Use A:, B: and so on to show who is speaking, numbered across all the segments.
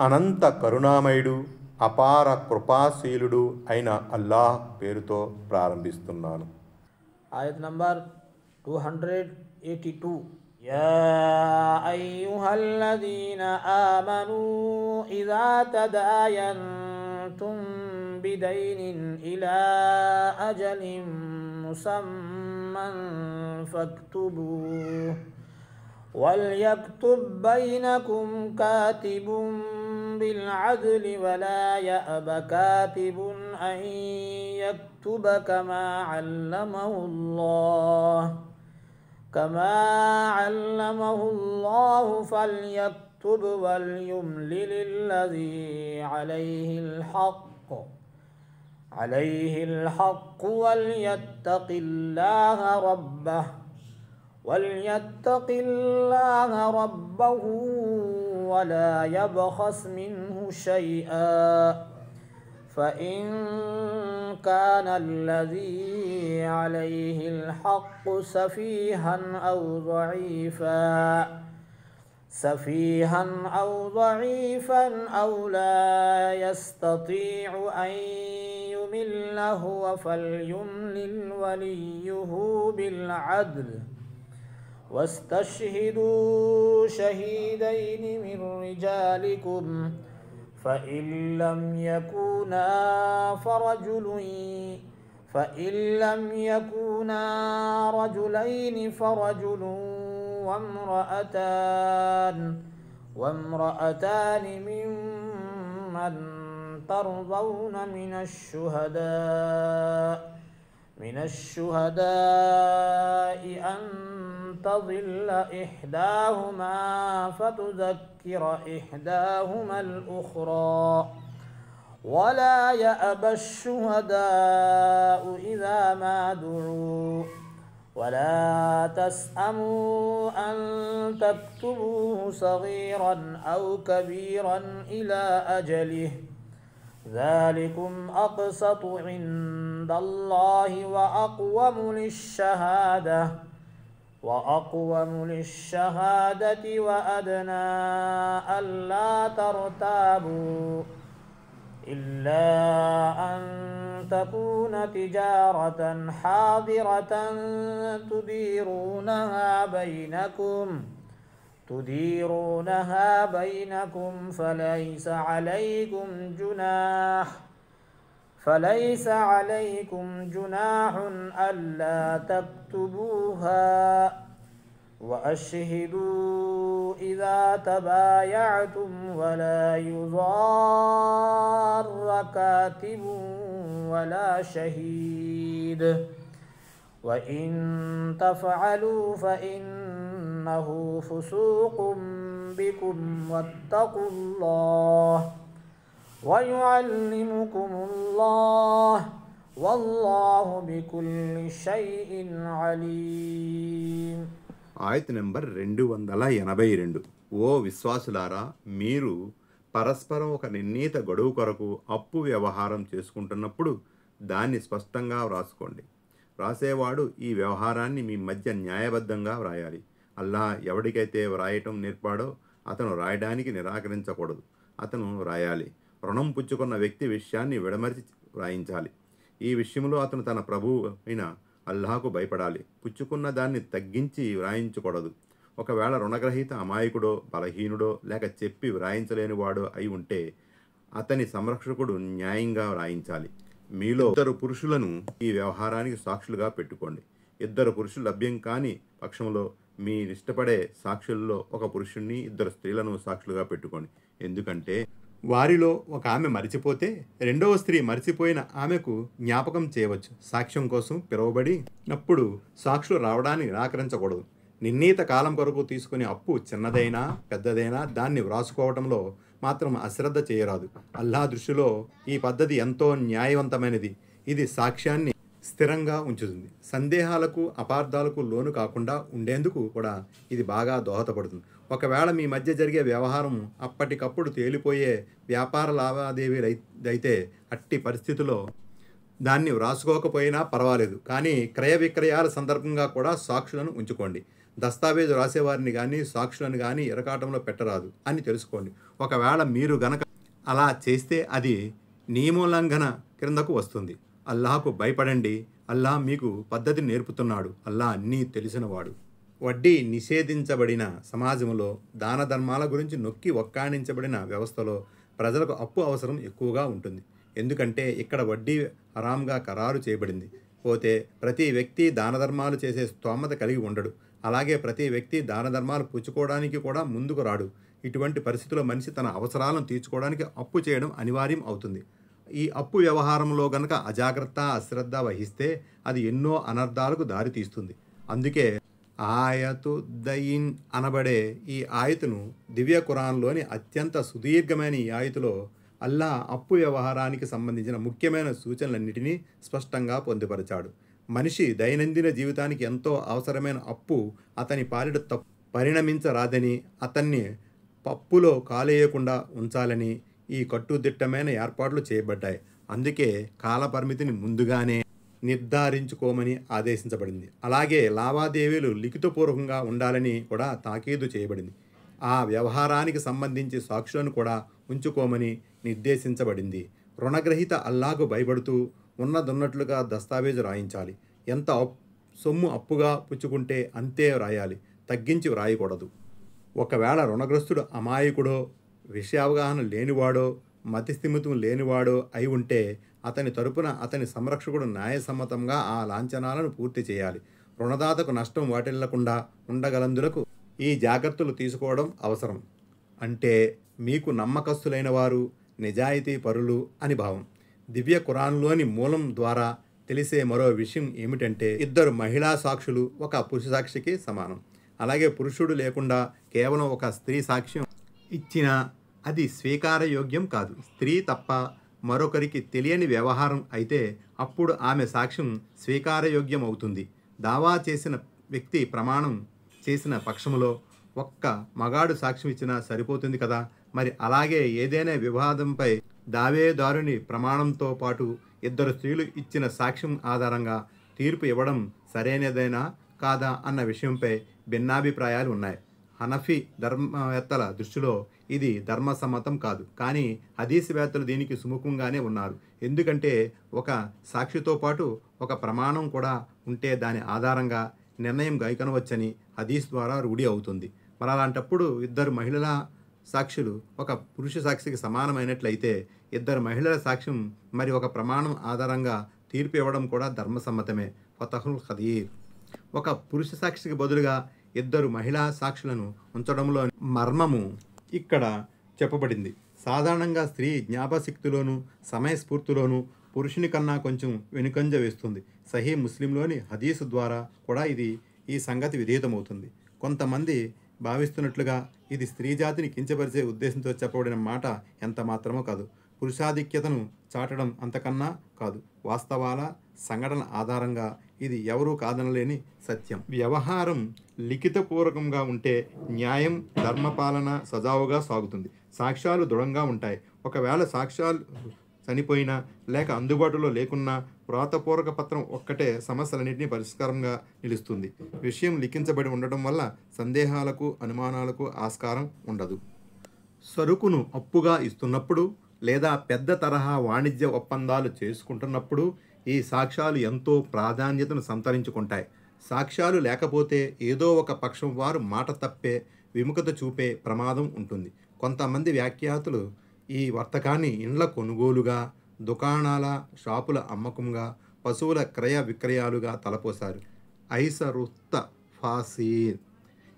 A: అనంత కరుణామయుడు అపార కృపాశీలుడు అయిన అల్లాహ్ పేరుతో ప్రారంభిస్తున్నాను.
B: ఆయత్ నంబర్ 282. يا أيها الذين آمنوا إذا تداينتم بدين إلى أجل مسمى فاكتبوه وليكتب بينكم كاتب بالعدل ولا يأب كاتب أن يكتب كما علمه الله فليكتب وليملل الذي عليه الحق وليتق الله ربه ولا يبخس منه شيئا فإن كان الذي عليه الحق سفيها أو ضعيفا أو لا يستطيع أن يمل هو فليملل وليه بالعدل واستشهدوا شهيدين من رجالكم فإن لم يكونا رجلين فرجل وامرأتان ممن ترضون من الشهداء أن تضل إحداهما فتذكر إحداهما الأخرى ولا يأبى الشهداء إذا ما دعوا ولا تسأموا أن تكتبوه صغيرا أو كبيرا إلى أجله ذلكم أقسط عند الله وأقوم للشهادة وأدنى ألا ترتابوا إلا أن تكون تجارة حاضرة تديرونها بينكم فليس عليكم جناح ألا تكتبوها وأشهدوا إذا تبايعتم ولا يضار كاتب ولا شهيد وإن تفعلوا فإنه فسوق بكم واتقوا الله ويعلمكم الله والله بكل شيء عليم.
A: ఆయత్ నెంబర్ 282. ఓ విశ్వాసులారా, మీరు పరస్పరం ఒక నిర్ణీత గడువు కొరకు అప్పు వ్యవహారం చేసుకుంటున్నప్పుడు దాన్ని స్పష్టంగా వ్రాసుకోండి. వ్రాసేవాడు ఈ వ్యవహారాన్ని మీ మధ్య న్యాయబద్ధంగా వ్రాయాలి. అల్లాహ్ ఎవడికైతే వ్రాయటం నేర్పాడో అతను రాయడానికి నిరాకరించకూడదు, అతను వ్రాయాలి. రుణం పుచ్చుకున్న వ్యక్తి విషయాన్ని విడమర్చి వ్రాయించాలి. ఈ విషయంలో అతను తన ప్రభువు అయిన అల్లాహకు భయపడాలి. పుచ్చుకున్న దాన్ని తగ్గించి వ్రాయించకూడదు. ఒకవేళ రుణగ్రహీత అమాయకుడో బలహీనుడో లేక చెప్పి వ్రాయించలేనివాడో అయి ఉంటే అతని సంరక్షకుడు న్యాయంగా వ్రాయించాలి. మీలో 2 పురుషులను ఈ వ్యవహారానికి సాక్షులుగా పెట్టుకోండి. 2 పురుషులు లభ్యం కాని పక్షంలో మీరిష్టపడే సాక్షుల్లో 1 పురుషుణ్ణి 2 స్త్రీలను సాక్షులుగా పెట్టుకోండి. ఎందుకంటే వారిలో ఒక ఆమె మరిచిపోతే రెండవ స్త్రీ మరిచిపోయిన ఆమెకు జ్ఞాపకం చేయవచ్చు. సాక్ష్యం కోసం పిలువబడినప్పుడు సాక్షులు రావడానికి నిరాకరించకూడదు. నిర్ణీత కాలం కొరకు తీసుకునే అప్పు చిన్నదైనా పెద్దదైనా దాన్ని వ్రాసుకోవడంలో మాత్రం అశ్రద్ధ చేయరాదు. అల్లాహ్ దృష్టిలో ఈ పద్ధతి ఎంతో న్యాయవంతమైనది. ఇది సాక్ష్యాన్ని స్థిరంగా ఉంచుతుంది. సందేహాలకు అపార్థాలకు లోను కాకుండా ఉండేందుకు కూడా ఇది బాగా దోహదపడుతుంది. ఒకవేళ మీ మధ్య జరిగే వ్యవహారం అప్పటికప్పుడు తేలిపోయే వ్యాపార లావాదేవీలైతే అట్టి పరిస్థితిలో దాన్ని వ్రాసుకోకపోయినా పర్వాలేదు. కానీ క్రయ విక్రయాల సందర్భంగా కూడా సాక్షులను ఉంచుకోండి. దస్తావేజు రాసేవారిని కానీ సాక్షులను కానీ ఇరకాటంలో పెట్టరాదు అని తెలుసుకోండి. ఒకవేళ మీరు గనక అలా చేస్తే అది నియమోల్లంఘన క్రిందకు వస్తుంది. అల్లాహకు భయపడండి. అల్లాహ్ మీకు పద్ధతిని నేర్పుతున్నాడు. అల్లాహ్ అన్నీ తెలిసినవాడు. వడ్డీ నిషేధించబడిన సమాజంలో దాన ధర్మాల గురించి నొక్కి ఒక్కాణించబడిన వ్యవస్థలో ప్రజలకు అప్పు అవసరం ఎక్కువగా ఉంటుంది. ఎందుకంటే ఇక్కడ వడ్డీ హరాంగా ఖరారు చేయబడింది. పోతే ప్రతి వ్యక్తి దాన ధర్మాలు చేసే స్తోమత కలిగి ఉండడు. అలాగే ప్రతి వ్యక్తి దాన ధర్మాలు పుచ్చుకోవడానికి కూడా ముందుకు రాడు. ఇటువంటి పరిస్థితుల్లో మనిషి తన అవసరాలను తీర్చుకోవడానికి అప్పు చేయడం అనివార్యం అవుతుంది. ఈ అప్పు వ్యవహారంలో గనక అజాగ్రత్త అశ్రద్ధ వహిస్తే అది ఎన్నో అనర్థాలకు దారితీస్తుంది. అందుకే ఆయతు దయిన్ అనబడే ఈ ఆయతును దివ్య ఖురాన్లోని అత్యంత సుదీర్ఘమైన ఈ ఆయతులో అల్లా అప్పు వ్యవహారానికి సంబంధించిన ముఖ్యమైన సూచనలన్నిటినీ స్పష్టంగా పొందుపరిచాడు. మనిషి దైనందిన జీవితానికి ఎంతో అవసరమైన అప్పు అతని పాలిట పరిణమించరాదని, అతన్ని పప్పులో కాలేయకుండా ఉంచాలని ఈ కట్టుదిట్టమైన ఏర్పాట్లు చేయబడ్డాయి. అందుకే కాలపరిమితిని ముందుగానే నిర్ధారించుకోమని ఆదేశించబడింది. అలాగే లావాదేవీలు లిఖితపూర్వకంగా ఉండాలని కూడా తాకీదు చేయబడింది. ఆ వ్యవహారానికి సంబంధించి సాక్షులను కూడా ఉంచుకోమని నిర్దేశించబడింది. రుణగ్రహీత అల్లాకు భయపడుతూ ఉన్నదన్నట్లుగా దస్తావేజు రాయించాలి. ఎంత సొమ్ము అప్పుగా పుచ్చుకుంటే అంతే రాయాలి, తగ్గించి వ్రాయకూడదు. ఒకవేళ రుణగ్రస్తుడు అమాయకుడో, విషయావగాహన లేనివాడో, మతిస్థిమితం లేనివాడో అయి ఉంటే అతని తరపున అతని సంరక్షకుడు న్యాయసమ్మతంగా ఆ లాంఛనాలను పూర్తి చేయాలి. రుణదాతకు నష్టం వాటిల్లకుండా ఉండగలందులకు ఈ జాగ్రత్తలు తీసుకోవడం అవసరం. అంటే మీకు నమ్మకస్తులైన వారు, నిజాయితీ పరులు అని భావం. దివ్య ఖురాన్లోని మూలం ద్వారా తెలిసే మరో విషయం ఏమిటంటే ఇద్దరు మహిళా సాక్షులు ఒక పురుష సాక్షికి సమానం. అలాగే పురుషుడు లేకుండా కేవలం ఒక స్త్రీ సాక్ష్యం ఇచ్చినా అది స్వీకారయోగ్యం కాదు. స్త్రీ తప్ప మరొకరికి తెలియని వ్యవహారం అయితే అప్పుడు ఆమె సాక్ష్యం స్వీకారయోగ్యం అవుతుంది. దావా చేసిన వ్యక్తి ప్రమాణం చేసిన పక్షంలో ఒక్క మగాడు సాక్ష్యం ఇచ్చినా సరిపోతుంది కదా. మరి అలాగే ఏదైనా వివాదంపై దావేదారుని ప్రమాణంతో పాటు ఇద్దరు స్త్రీలు ఇచ్చిన సాక్ష్యం ఆధారంగా తీర్పు ఇవ్వడం సరైనదేనా కాదా అన్న విషయంపై భిన్నాభిప్రాయాలు ఉన్నాయి. హనఫీ ధర్మవేత్తల దృష్టిలో ఇది ధర్మసమ్మతం కాదు. కానీ హదీస్వేత్తలు దీనికి సుముఖంగానే ఉన్నారు. ఎందుకంటే ఒక సాక్షితో పాటు ఒక ప్రమాణం కూడా ఉంటే దాని ఆధారంగా నిర్ణయం గైకొనవచ్చని హదీస్ ద్వారా రూఢి అవుతుంది. మరి అలాంటప్పుడు ఇద్దరు మహిళల సాక్షులు ఒక పురుష సాక్షికి సమానమైనట్లయితే ఇద్దరు మహిళల సాక్ష్యం మరి ఒక ప్రమాణం ఆధారంగా తీర్పు ఇవ్వడం కూడా ధర్మసమ్మతమే. ఫతహుల్ ఖదీర్. ఒక పురుష సాక్షికి బదులుగా ఇద్దరు మహిళా సాక్షులను ఉంచడంలో మర్మము ఇక్కడ చెప్పబడింది. సాధారణంగా స్త్రీ జ్ఞాపశక్తిలోనూ సమయస్ఫూర్తిలోనూ పురుషుని కన్నా కొంచెం వెనుకంజ వేస్తుంది. సహీ ముస్లింలోని హదీసు ద్వారా కూడా ఈ సంగతి విధేయతమవుతుంది. కొంతమంది భావిస్తున్నట్లుగా ఇది స్త్రీ జాతిని కించపరిచే ఉద్దేశంతో చెప్పబడిన మాట ఎంత మాత్రమో కాదు. పురుషాధిక్యతను చాటడం అంతకన్నా కాదు. వాస్తవాల సంఘటన ఆధారంగా ఇది ఎవరూ కాదనలేని సత్యం. వ్యవహారం లిఖితపూర్వకంగా ఉంటే న్యాయం, ధర్మపాలన సజావుగా సాగుతుంది. సాక్ష్యాలు దృఢంగా ఉంటాయి. ఒకవేళ సాక్ష్యాలు చనిపోయినా లేక అందుబాటులో లేకున్నా వ్రాతపూర్వక పత్రం ఒక్కటే సమస్యలన్నింటినీ పరిష్కారంగా నిలుస్తుంది. విషయం లిఖించబడి ఉండటం వల్ల సందేహాలకు, అనుమానాలకు ఆస్కారం ఉండదు. సరుకును అప్పుగా ఇస్తున్నప్పుడు లేదా పెద్ద తరహా వాణిజ్య ఒప్పందాలు చేసుకుంటున్నప్పుడు ఈ సాక్ష్యాలు ఎంతో ప్రాధాన్యతను సంతరించుకుంటాయి. సాక్ష్యాలు లేకపోతే ఏదో ఒక పక్షం వారు మాట తప్పే, విముఖత చూపే ప్రమాదం ఉంటుంది. కొంతమంది వ్యాఖ్యాతులు ఈ వర్తకాన్ని ఇండ్ల కొనుగోలుగా, దుకాణాల షాపుల అమ్మకంగా, పశువుల క్రయ విక్రయాలుగా తలపోశారు. ఐసరుత్త ఫాసీర్.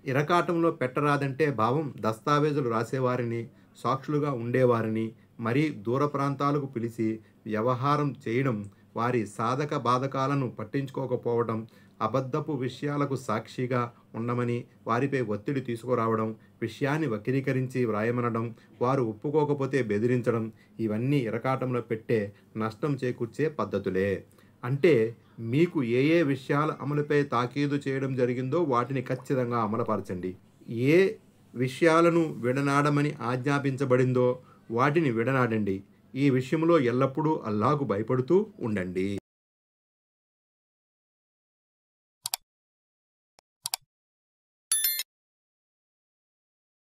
A: ఇరకాటంలో పెట్టరాదంటే భావం దస్తావేజులు రాసేవారిని, సాక్షులుగా ఉండేవారిని మరీ దూర ప్రాంతాలకు పిలిచి వ్యవహారం చేయడం, వారి సాధక బాధకాలను పట్టించుకోకపోవడం, అబద్ధపు విషయాలకు సాక్షిగా ఉండమని వారిపై ఒత్తిడి తీసుకురావడం, విషయాన్ని వక్రీకరించి వ్రాయమనడం, వారు ఒప్పుకోకపోతే బెదిరించడం, ఇవన్నీ ఇరకాటంలో పెట్టే నష్టం చేకూర్చే పద్ధతులే. అంటే మీకు ఏ ఏ విషయాల అమలుపై తాకీదు చేయడం జరిగిందో వాటిని ఖచ్చితంగా అమలుపరచండి. ఏ విషయాలను విడనాడమని ఆజ్ఞాపించబడిందో వాటిని విడనాడండి. ఈ విషయంలో ఎల్లప్పుడూ అల్లాహకు భయపడుతూ ఉండండి.